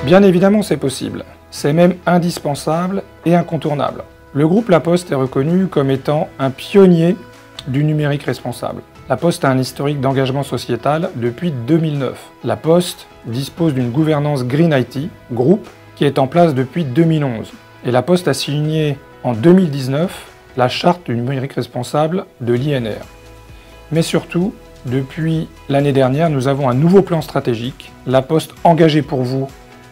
Bien évidemment, c'est possible. C'est même indispensable et incontournable. Le groupe La Poste est reconnu comme étant un pionnier du numérique responsable. La Poste a un historique d'engagement sociétal depuis 2009. La Poste dispose d'une gouvernance Green IT, groupe, qui est en place depuis 2011. Et La Poste a signé en 2019 la charte du numérique responsable de l'INR. Mais surtout, depuis l'année dernière, nous avons un nouveau plan stratégique, La Poste engagée pour vous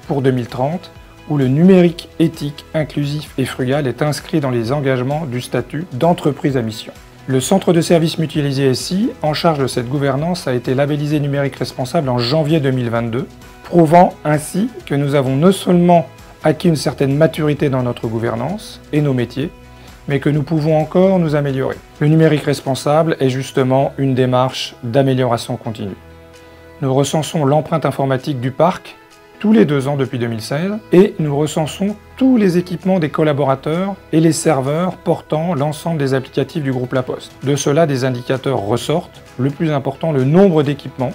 pour 2030, où le numérique éthique, inclusif et frugal est inscrit dans les engagements du statut d'entreprise à mission. Le centre de services mutualisé SI, en charge de cette gouvernance, a été labellisé numérique responsable en janvier 2022, prouvant ainsi que nous avons non seulement acquis une certaine maturité dans notre gouvernance et nos métiers, mais que nous pouvons encore nous améliorer. Le numérique responsable est justement une démarche d'amélioration continue. Nous recensons l'empreinte informatique du parc tous les 2 ans depuis 2016 et nous recensons tous les équipements des collaborateurs et les serveurs portant l'ensemble des applicatifs du groupe La Poste. De cela, des indicateurs ressortent. Le plus important, le nombre d'équipements,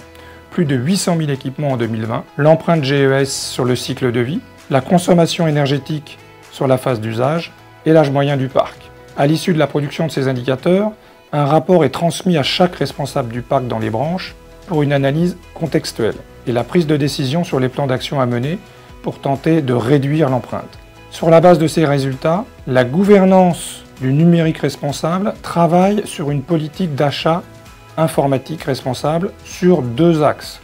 plus de 800 000 équipements en 2020, l'empreinte GES sur le cycle de vie, la consommation énergétique sur la phase d'usage et l'âge moyen du parc. À l'issue de la production de ces indicateurs, un rapport est transmis à chaque responsable du parc dans les branches pour une analyse contextuelle et la prise de décision sur les plans d'action à mener pour tenter de réduire l'empreinte. Sur la base de ces résultats, la gouvernance du numérique responsable travaille sur une politique d'achat informatique responsable sur 2 axes.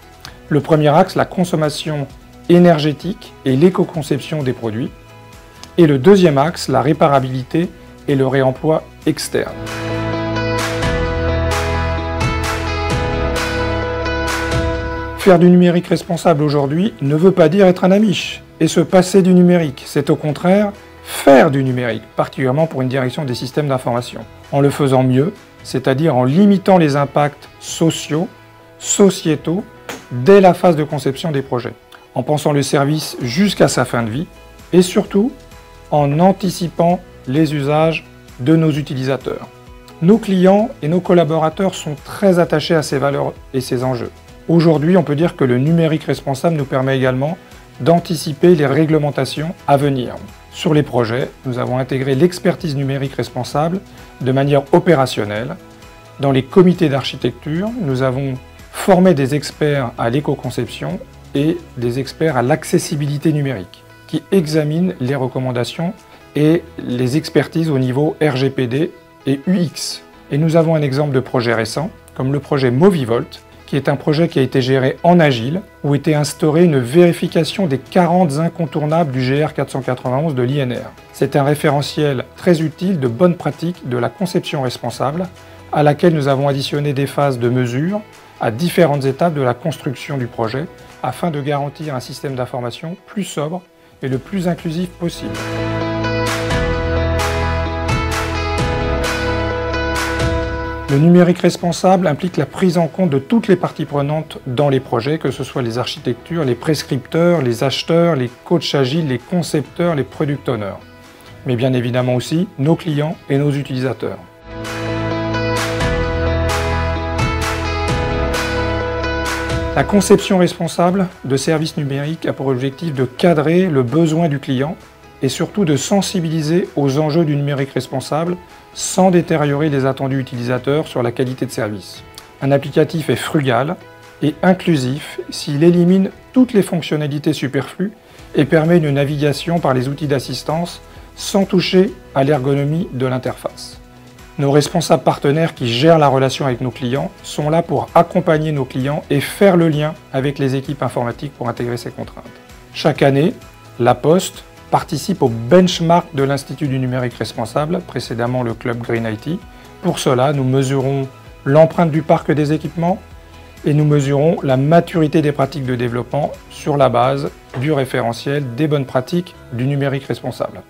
Le premier axe, la consommation énergétique et l'éco-conception des produits. Et le deuxième axe, la réparabilité et le réemploi externe. Faire du numérique responsable aujourd'hui ne veut pas dire être un amiche et se passer du numérique. C'est au contraire faire du numérique, particulièrement pour une direction des systèmes d'information. En le faisant mieux, c'est-à-dire en limitant les impacts sociaux, sociétaux, dès la phase de conception des projets, en pensant le service jusqu'à sa fin de vie et surtout en anticipant les usages de nos utilisateurs. Nos clients et nos collaborateurs sont très attachés à ces valeurs et ces enjeux. Aujourd'hui, on peut dire que le numérique responsable nous permet également d'anticiper les réglementations à venir. Sur les projets, nous avons intégré l'expertise numérique responsable de manière opérationnelle. Dans les comités d'architecture, nous avons formé des experts à l'éco-conception et des experts à l'accessibilité numérique qui examinent les recommandations et les expertises au niveau RGPD et UX. Et nous avons un exemple de projet récent, comme le projet Movivolt, qui est un projet qui a été géré en agile, où était instaurée une vérification des 40 incontournables du GR 491 de l'INR. C'est un référentiel très utile de bonnes pratiques de la conception responsable, à laquelle nous avons additionné des phases de mesure à différentes étapes de la construction du projet, afin de garantir un système d'information plus sobre et le plus inclusif possible. Le numérique responsable implique la prise en compte de toutes les parties prenantes dans les projets, que ce soit les architectures, les prescripteurs, les acheteurs, les coachs agiles, les concepteurs, les product owners, mais bien évidemment aussi nos clients et nos utilisateurs. La conception responsable de services numériques a pour objectif de cadrer le besoin du client et surtout de sensibiliser aux enjeux du numérique responsable sans détériorer les attendus utilisateurs sur la qualité de service. Un applicatif est frugal et inclusif s'il élimine toutes les fonctionnalités superflues et permet une navigation par les outils d'assistance sans toucher à l'ergonomie de l'interface. Nos responsables partenaires qui gèrent la relation avec nos clients sont là pour accompagner nos clients et faire le lien avec les équipes informatiques pour intégrer ces contraintes. Chaque année, La Poste participe au benchmark de l'Institut du numérique responsable, précédemment le club Green IT. Pour cela, nous mesurons l'empreinte du parc des équipements et nous mesurons la maturité des pratiques de développement sur la base du référentiel des bonnes pratiques du numérique responsable.